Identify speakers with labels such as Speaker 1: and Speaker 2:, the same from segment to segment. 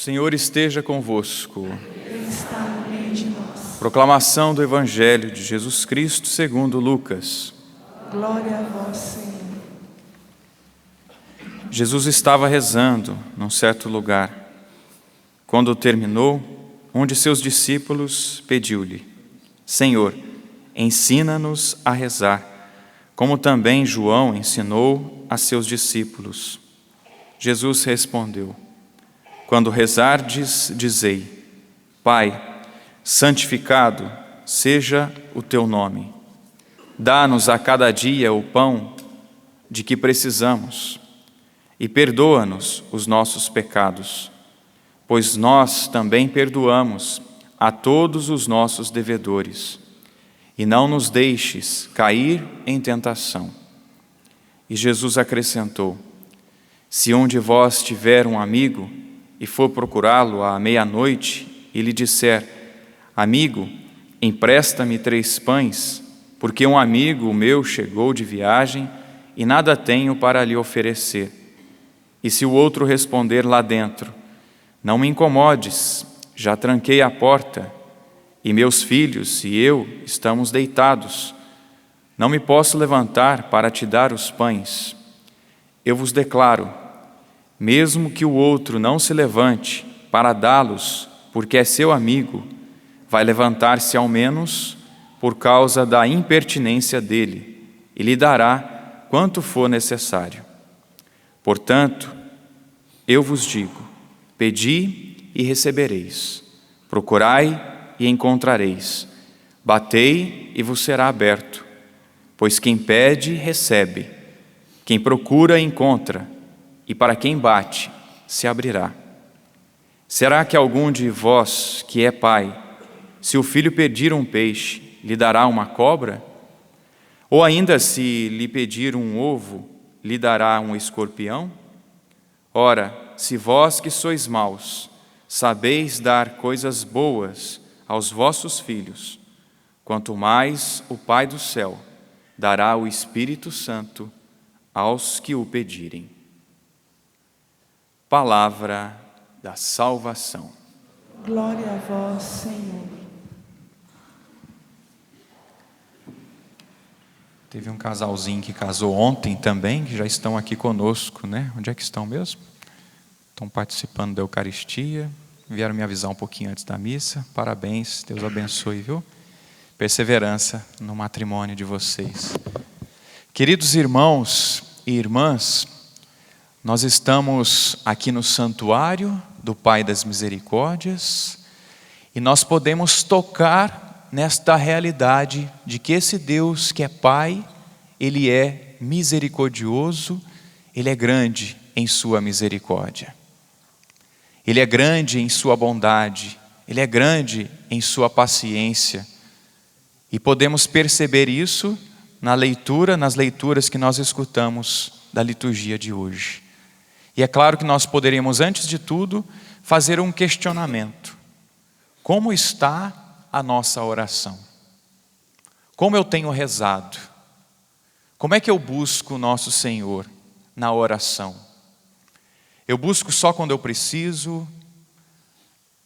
Speaker 1: Senhor esteja convosco.
Speaker 2: Ele está no meio de nós.
Speaker 1: Proclamação do Evangelho de Jesus Cristo segundo Lucas.
Speaker 2: Glória a vós, Senhor.
Speaker 1: Jesus estava rezando num certo lugar. Quando terminou, um de seus discípulos pediu-lhe: Senhor, ensina-nos a rezar, como também João ensinou a seus discípulos. Jesus respondeu: Quando rezardes, dizei: Pai, santificado seja o teu nome. Dá-nos a cada dia o pão de que precisamos e perdoa-nos os nossos pecados, pois nós também perdoamos a todos os nossos devedores. E não nos deixes cair em tentação. E Jesus acrescentou: Se um de vós tiver um amigo e for procurá-lo à meia-noite e lhe disser: Amigo, empresta-me 3 pães, porque um amigo meu chegou de viagem e nada tenho para lhe oferecer. E se o outro responder lá dentro: Não me incomodes, já tranquei a porta, e meus filhos e eu estamos deitados, não me posso levantar para te dar os pães. Eu vos declaro, mesmo que o outro não se levante para dá-los, porque é seu amigo, vai levantar-se ao menos por causa da impertinência dele, e lhe dará quanto for necessário. Portanto, eu vos digo: pedi e recebereis, procurai e encontrareis, batei e vos será aberto. Pois quem pede, recebe, quem procura, encontra, e para quem bate, se abrirá. Será que algum de vós, que é pai, se o filho pedir um peixe, lhe dará uma cobra? Ou ainda, se lhe pedir um ovo, lhe dará um escorpião? Ora, se vós que sois maus, sabeis dar coisas boas aos vossos filhos, quanto mais o Pai do céu dará o Espírito Santo aos que o pedirem. Palavra da salvação.
Speaker 2: Glória a vós, Senhor.
Speaker 1: Teve um casalzinho que casou ontem também, que já estão aqui conosco, né? Onde é que estão mesmo? Estão participando da Eucaristia. Vieram me avisar um pouquinho antes da missa. Parabéns, Deus abençoe, viu? Perseverança no matrimônio de vocês. Queridos irmãos e irmãs, nós estamos aqui no santuário do Pai das Misericórdias e nós podemos tocar nesta realidade de que esse Deus que é Pai, Ele é misericordioso, Ele é grande em sua misericórdia. Ele é grande em sua bondade, Ele é grande em sua paciência. E podemos perceber isso nas leituras que nós escutamos da liturgia de hoje. E é claro que nós poderíamos, antes de tudo, fazer um questionamento. Como está a nossa oração? Como eu tenho rezado? Como é que eu busco o nosso Senhor na oração? Eu busco só quando eu preciso?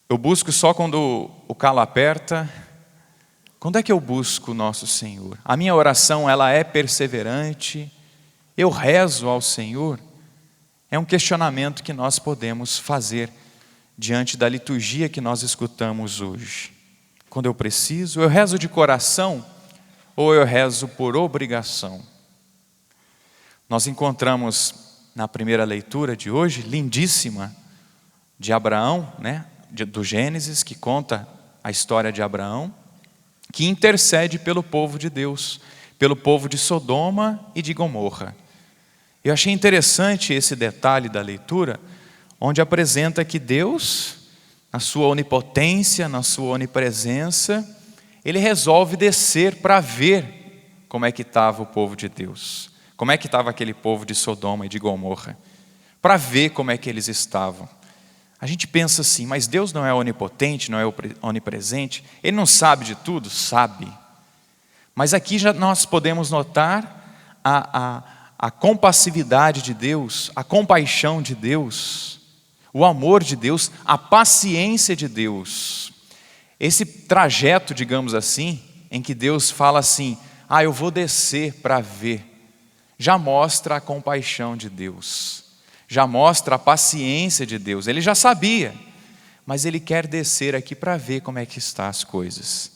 Speaker 1: Eu busco só quando o calo aperta? Quando é que eu busco o nosso Senhor? A minha oração, ela é perseverante? Eu rezo ao Senhor? É um questionamento que nós podemos fazer diante da liturgia que nós escutamos hoje. Quando eu preciso, eu rezo de coração ou eu rezo por obrigação? Nós encontramos na primeira leitura de hoje, lindíssima, de Abraão, né? Do Gênesis, que conta a história de Abraão, que intercede pelo povo de Deus, pelo povo de Sodoma e de Gomorra. Eu achei interessante esse detalhe da leitura, onde apresenta que Deus, na sua onipotência, na sua onipresença, Ele resolve descer para ver como é que estava o povo de Deus. Como é que estava aquele povo de Sodoma e de Gomorra? Para ver como é que eles estavam. A gente pensa assim, mas Deus não é onipotente, não é onipresente? Ele não sabe de tudo? Sabe. Mas aqui já nós podemos notar a compassividade de Deus, a compaixão de Deus, o amor de Deus, a paciência de Deus. Esse trajeto, digamos assim, em que Deus fala assim, eu vou descer para ver, já mostra a compaixão de Deus, já mostra a paciência de Deus. Ele já sabia, mas ele quer descer aqui para ver como é que estão as coisas.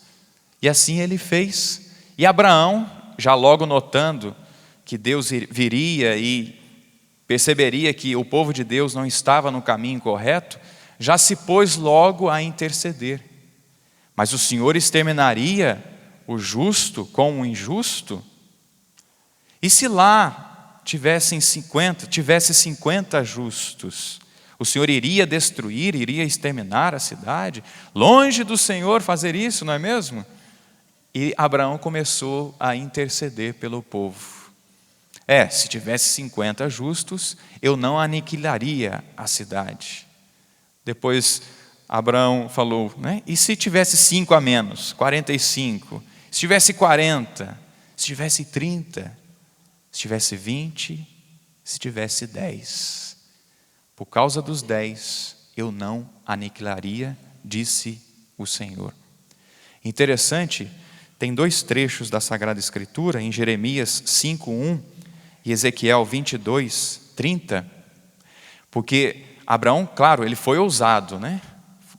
Speaker 1: E assim ele fez. E Abraão, já logo notando que Deus viria e perceberia que o povo de Deus não estava no caminho correto, já se pôs logo a interceder. Mas o Senhor exterminaria o justo com o injusto? E se lá tivesse 50 justos, o Senhor iria destruir, iria exterminar a cidade? Longe do Senhor fazer isso, não é mesmo? E Abraão começou a interceder pelo povo. Se tivesse 50 justos, eu não aniquilaria a cidade. Depois Abraão falou, e se tivesse 5 a menos, 45? Se tivesse 40? Se tivesse 30? Se tivesse 20? Se tivesse 10? Por causa dos 10, eu não aniquilaria, disse o Senhor. Interessante, tem 2 trechos da Sagrada Escritura, em Jeremias 5:1 e Ezequiel 22:30, porque Abraão, claro, ele foi ousado,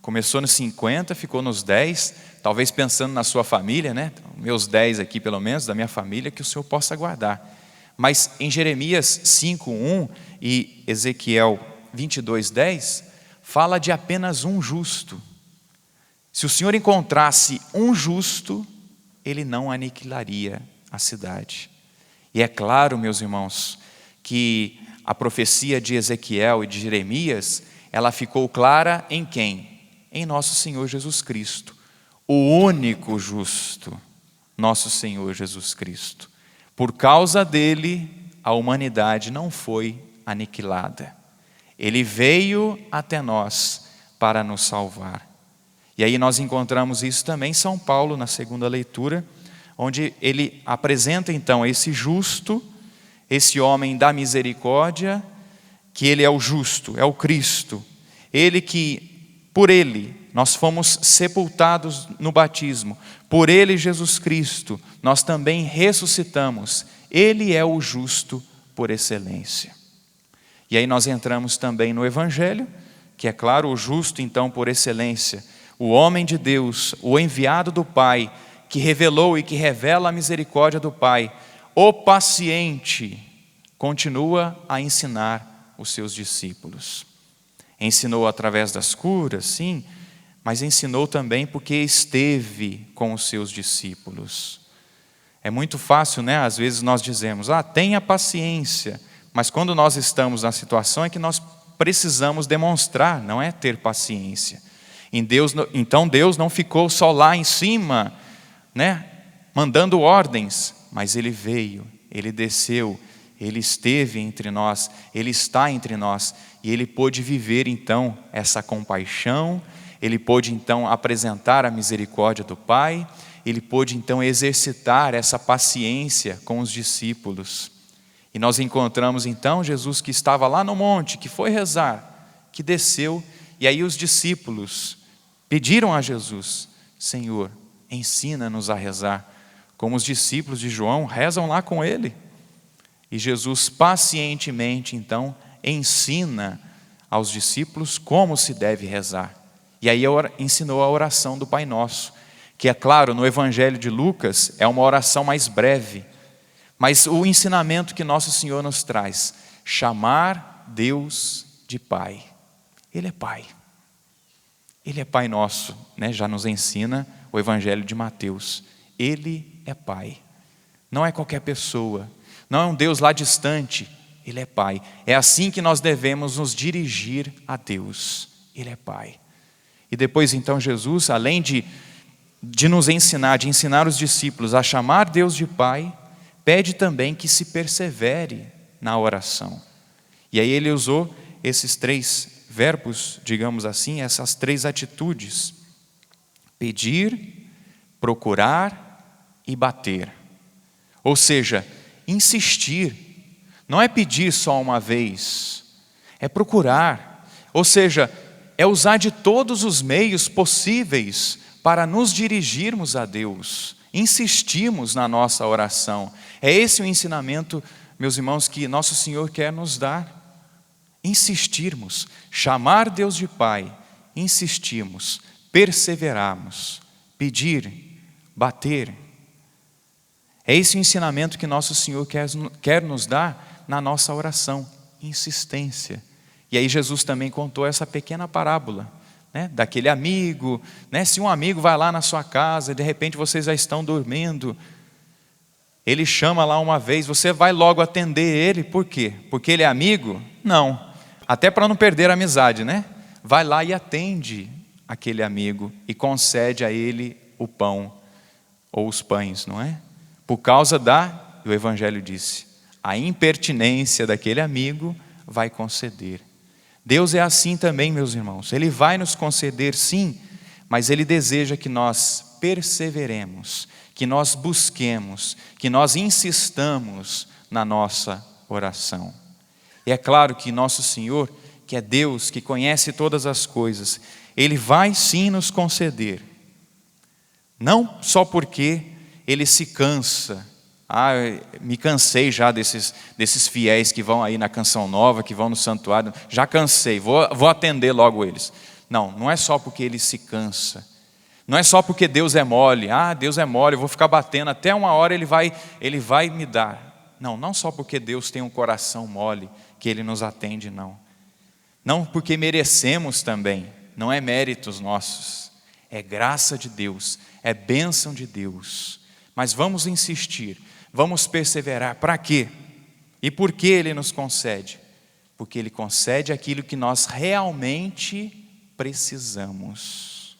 Speaker 1: Começou nos 50, ficou nos 10, talvez pensando na sua família, Meus 10 aqui pelo menos, da minha família, que o Senhor possa guardar. Mas em Jeremias 5:1 e Ezequiel 22:10, fala de apenas um justo. Se o Senhor encontrasse um justo, ele não aniquilaria a cidade. E é claro, meus irmãos, que a profecia de Ezequiel e de Jeremias, ela ficou clara em quem? Em nosso Senhor Jesus Cristo, o único justo, nosso Senhor Jesus Cristo. Por causa dele, a humanidade não foi aniquilada. Ele veio até nós para nos salvar. E aí nós encontramos isso também em São Paulo, na segunda leitura, onde ele apresenta então esse justo, esse homem da misericórdia, que ele é o justo, é o Cristo. Ele que, por ele, nós fomos sepultados no batismo. Por ele, Jesus Cristo, nós também ressuscitamos. Ele é o justo por excelência. E aí nós entramos também no Evangelho, que é claro, o justo então por excelência, o homem de Deus, o enviado do Pai, que revelou e que revela a misericórdia do Pai, o paciente, continua a ensinar os seus discípulos. Ensinou através das curas, sim, mas ensinou também porque esteve com os seus discípulos. É muito fácil, às vezes nós dizemos, tenha paciência, mas quando nós estamos na situação é que nós precisamos demonstrar, não é ter paciência. Então Deus não ficou só lá em cima, mandando ordens, mas Ele veio, Ele desceu, Ele esteve entre nós, Ele está entre nós, e Ele pôde viver então essa compaixão, Ele pôde então apresentar a misericórdia do Pai, Ele pôde então exercitar essa paciência com os discípulos. E nós encontramos então Jesus que estava lá no monte, que foi rezar, que desceu, e aí os discípulos pediram a Jesus, Senhor, ensina-nos a rezar, como os discípulos de João rezam lá com ele. E Jesus pacientemente então ensina aos discípulos como se deve rezar. E aí ensinou a oração do Pai Nosso, que é claro, no Evangelho de Lucas é uma oração mais breve, mas o ensinamento que Nosso Senhor nos traz, chamar Deus de Pai. Ele é Pai. Ele é Pai nosso, já nos ensina o Evangelho de Mateus. Ele é Pai. Não é qualquer pessoa, não é um Deus lá distante. Ele é Pai. É assim que nós devemos nos dirigir a Deus. Ele é Pai. E depois então Jesus, além de nos ensinar, de ensinar os discípulos a chamar Deus de Pai, pede também que se persevere na oração. E aí ele usou esses 3 verbos, digamos assim, essas 3 atitudes: pedir, procurar e bater. Ou seja, insistir. Não é pedir só uma vez, é procurar. Ou seja, é usar de todos os meios possíveis para nos dirigirmos a Deus, insistirmos na nossa oração. É esse o ensinamento, meus irmãos, que nosso Senhor quer nos dar. Insistirmos, chamar Deus de Pai, insistirmos, perseverarmos, pedir, bater. É esse o ensinamento que nosso Senhor quer nos dar na nossa oração, insistência. E aí Jesus também contou essa pequena parábola, né, daquele amigo, né, se um amigo vai lá na sua casa, de repente vocês já estão dormindo, ele chama lá uma vez, você vai logo atender ele, por quê? Porque ele é amigo? Não, até para não perder a amizade, né? Vai lá e atende aquele amigo e concede a ele o pão ou os pães, não é? Por causa o Evangelho disse, a impertinência daquele amigo vai conceder. Deus é assim também, meus irmãos. Ele vai nos conceder sim, mas Ele deseja que nós perseveremos, que nós busquemos, que nós insistamos na nossa oração. E é claro que nosso Senhor, que é Deus, que conhece todas as coisas, Ele vai sim nos conceder. Não só porque Ele se cansa. Me cansei já desses fiéis que vão aí na Canção Nova, que vão no santuário. Já cansei, vou atender logo eles. Não é só porque Ele se cansa. Não é só porque Deus é mole. Deus é mole, eu vou ficar batendo. Até uma hora Ele vai me dar. Não só porque Deus tem um coração mole que Ele nos atende, não. Não porque merecemos também. Não é méritos nossos. É graça de Deus, é bênção de Deus. Mas vamos insistir, vamos perseverar. Para quê? E por que Ele nos concede? Porque Ele concede aquilo que nós realmente precisamos.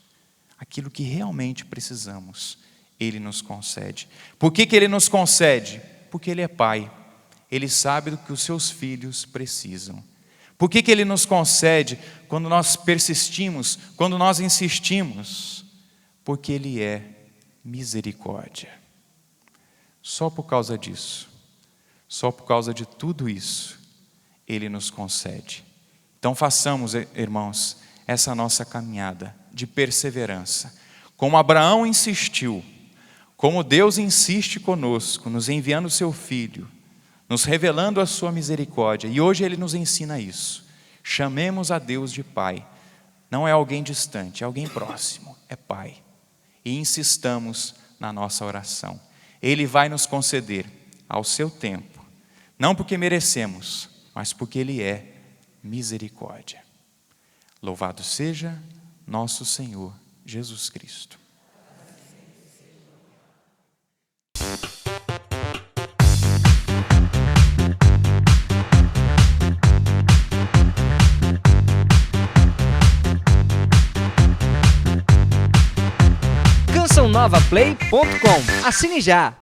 Speaker 1: Aquilo que realmente precisamos, Ele nos concede. Por que Ele nos concede? Porque Ele é Pai. Ele sabe do que os seus filhos precisam. Por que Ele nos concede quando nós persistimos, quando nós insistimos? Porque Ele é misericórdia. Só por causa disso, só por causa de tudo isso, Ele nos concede. Então façamos, irmãos, essa nossa caminhada de perseverança. Como Abraão insistiu, como Deus insiste conosco, nos enviando o seu Filho, nos revelando a sua misericórdia. E hoje Ele nos ensina isso. Chamemos a Deus de Pai. Não é alguém distante, é alguém próximo, é Pai. E insistamos na nossa oração. Ele vai nos conceder ao seu tempo, não porque merecemos, mas porque Ele é misericórdia. Louvado seja nosso Senhor Jesus Cristo.
Speaker 3: CançãoNovaPlay.com. Assine já!